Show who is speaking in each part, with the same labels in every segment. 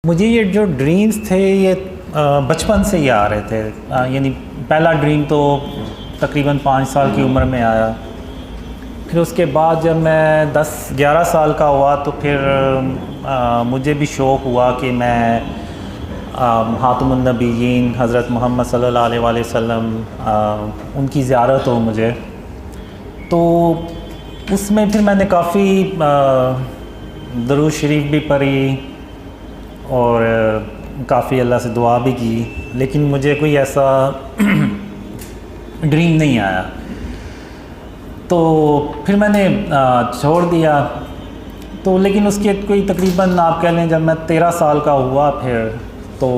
Speaker 1: मुझे ये जो ड्रीम्स थे ये बचपन से ही आ रहे थे। यानी पहला ड्रीम तो तकरीबन 5 साल की उम्र में आया। फिर उसके बाद जब मैं 10-11 साल का हुआ तो फिर मुझे भी शौक़ हुआ कि मैं ख़ातमुन नबिय्यीन हज़रत मोहम्मद सल्लल्लाहु अलैहि वसल्लम उनकी ज़ियारत हो मुझे। तो उसमें फिर मैंने काफ़ी दरूद शरीफ भी पढ़ी और काफ़ी अल्लाह से दुआ भी की, लेकिन मुझे कोई ऐसा ड्रीम नहीं आया। तो फिर मैंने छोड़ दिया। तो लेकिन उसके कोई तकरीबन आप कह लें जब मैं 13 साल का हुआ फिर तो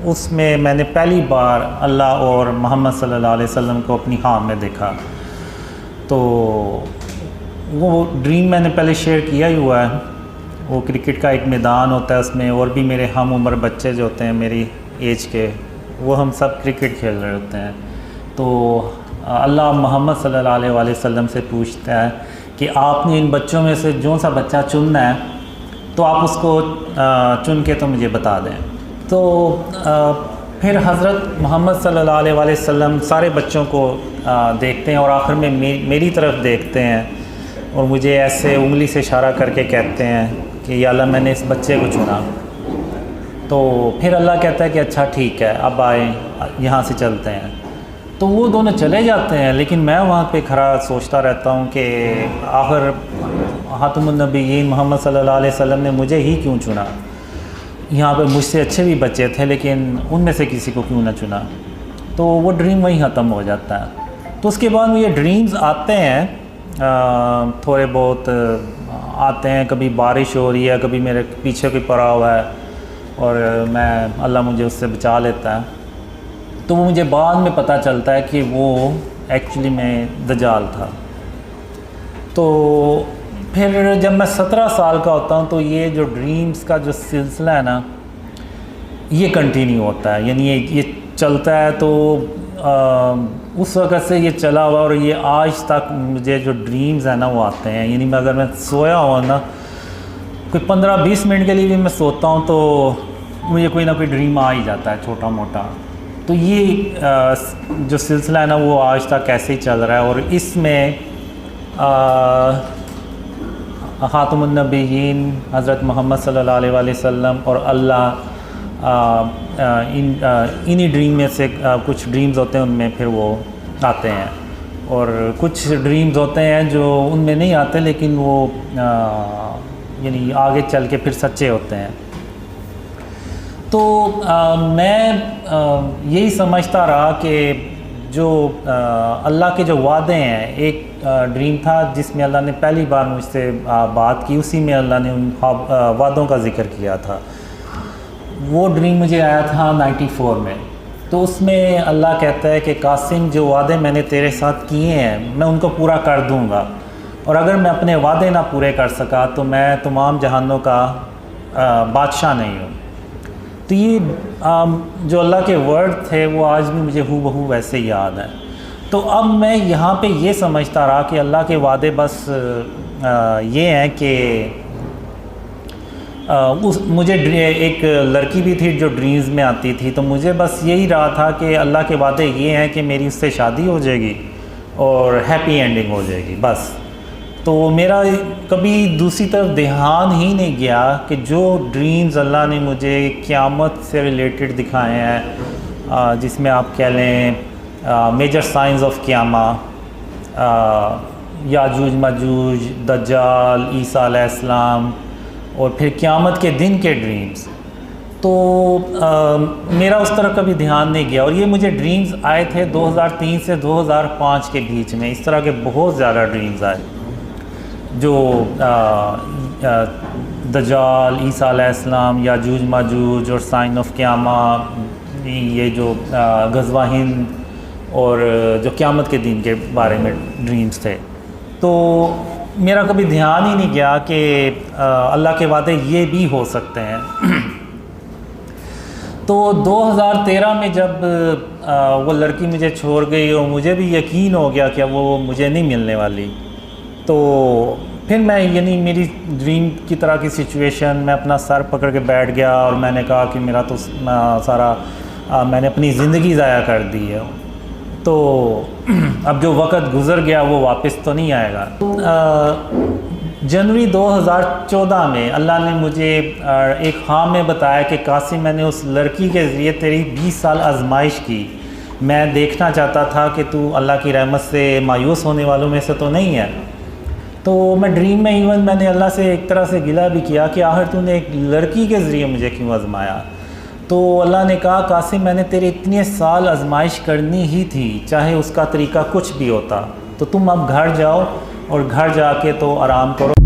Speaker 1: उसमें मैंने पहली बार अल्लाह और मोहम्मद सल्लल्लाहु अलैहि वसल्लम को अपनी ख्वाब में देखा। तो वो ड्रीम मैंने पहले शेयर किया ही हुआ है। वो क्रिकेट का एक मैदान होता है, उसमें और भी मेरे हम उम्र बच्चे जो होते हैं मेरी एज के, वो हम सब क्रिकेट खेल रहे होते हैं। तो अल्लाह मोहम्मद सल्लल्लाहु अलैहि वसल्लम से पूछता है कि आपने इन बच्चों में से जो सा बच्चा चुनना है तो आप उसको चुन के तो मुझे बता दें। तो फिर हज़रत मोहम्मद सल्लल्लाहु अलैहि वसल्लम सारे बच्चों को देखते हैं और आखिर में मेरी तरफ देखते हैं और मुझे ऐसे उंगली से इशारा करके कहते हैं कि या अल्लाह मैंने इस बच्चे को चुना। तो फिर अल्लाह कहता है कि अच्छा ठीक है, अब आए यहाँ से चलते हैं। तो वो दोनों चले जाते हैं, लेकिन मैं वहाँ पे खड़ा सोचता रहता हूँ कि आखिर ख़ातमुन नबिय्यीन मोहम्मद सल्लल्लाहु अलैहि वसल्लम ने मुझे ही क्यों चुना। यहाँ पे मुझसे अच्छे भी बच्चे थे, लेकिन उनमें से किसी को क्यों ना चुना। तो वो ड्रीम वहीं ख़त्म हो जाता है। तो उसके बाद ये ड्रीम्स आते हैं, थोड़े बहुत आते हैं। कभी बारिश हो रही है, कभी मेरे पीछे कोई पड़ा हुआ है और मैं अल्लाह मुझे उससे बचा लेता है। तो वो मुझे बाद में पता चलता है कि वो एक्चुअली में दज्जाल था। तो फिर जब मैं 17 साल का होता हूँ तो ये जो ड्रीम्स का जो सिलसिला है ना, ये कंटिन्यू होता है। यानी ये चलता है। तो उस वक़्त से ये चला हुआ और ये आज तक मुझे जो ड्रीम्स है ना वो आते हैं। यानी अगर मैं सोया हुआ ना, कोई 15-20 मिनट के लिए भी मैं सोता हूँ तो मुझे कोई ना कोई ड्रीम आ ही जाता है छोटा मोटा। तो ये जो सिलसिला है ना वो आज तक ऐसे ही चल रहा है। और इसमें ख़ातमुन नबिय्यीन हज़रत मोहम्मद सल्लल्लाहु अलैहि वसल्लम और अल्लाह इन्हीं ड्रीम में से कुछ ड्रीम्स होते हैं, उनमें फिर वो आते हैं। और कुछ ड्रीम्स होते हैं जो उनमें नहीं आते, लेकिन वो यानी आगे चल के फिर सच्चे होते हैं। तो मैं यही समझता रहा कि जो अल्लाह के जो वादे हैं, एक ड्रीम था जिसमें अल्लाह ने पहली बार मुझसे बात की, उसी में अल्लाह ने उन वादों का ज़िक्र किया था। वो ड्रीम मुझे आया था 94 में। तो उसमें अल्लाह कहता है कि कासिम, जो वादे मैंने तेरे साथ किए हैं मैं उनको पूरा कर दूंगा, और अगर मैं अपने वादे ना पूरे कर सका तो मैं तमाम जहानों का बादशाह नहीं हूँ। तो ये जो अल्लाह के वर्ड थे वो आज भी मुझे हूबहू वैसे ही याद है। तो अब मैं यहाँ पे ये समझता रहा कि अल्लाह के वादे बस ये हैं कि मुझे एक लड़की भी थी जो ड्रीम्स में आती थी। तो मुझे बस यही रहा था कि अल्लाह के वादे ये हैं कि मेरी उससे शादी हो जाएगी और हैप्पी एंडिंग हो जाएगी बस। तो मेरा कभी दूसरी तरफ ध्यान ही नहीं गया कि जो ड्रीम्स अल्लाह ने मुझे क़यामत से रिलेटेड दिखाए हैं, जिसमें आप कह लें major science of क़यामा, Yajuj Majuj, दज्जाल, ईसा अलैहिस्सलाम और फिर क़यामत के दिन के ड्रीम्स। तो मेरा उस तरफ कभी ध्यान नहीं गया। और ये मुझे ड्रीम्स आए थे 2003 से 2005 के बीच में। इस तरह के बहुत ज़्यादा ड्रीम्स आए जो दज्जाल, ईसा अलैहिस्सलाम, याजूज माजूज और साइन ऑफ क़यामा, ये जो ग़ज़वा हिंद और जो क़यामत के दिन के बारे में ड्रीम्स थे। तो मेरा कभी ध्यान ही नहीं गया कि अल्लाह के वादे ये भी हो सकते हैं। तो 2013 में जब वो लड़की मुझे छोड़ गई और मुझे भी यकीन हो गया कि वो मुझे नहीं मिलने वाली, तो फिर मैं यानी मेरी ड्रीम की तरह की सिचुएशन, मैं अपना सर पकड़ के बैठ गया और मैंने कहा कि मेरा तो सारा मैंने अपनी ज़िंदगी ज़ाया कर दी है, तो अब जो वक़्त गुज़र गया वो वापस तो नहीं आएगा। जनवरी 2014 में अल्लाह ने मुझे एक ख्वाब में बताया कि कासिम, मैंने उस लड़की के ज़रिए तेरी 20 साल आजमाइश की। मैं देखना चाहता था कि तू अल्लाह की रहमत से मायूस होने वालों में से तो नहीं है। तो मैं ड्रीम में इवन मैंने अल्लाह से एक तरह से गिला भी किया कि आखिर तूने एक लड़की के ज़रिए मुझे क्यों आजमाया। तो अल्लाह ने कहा, कासिम, मैंने तेरे इतने साल आजमाइश करनी ही थी, चाहे उसका तरीका कुछ भी होता। तो तुम अब घर जाओ और घर जाके तो आराम करो।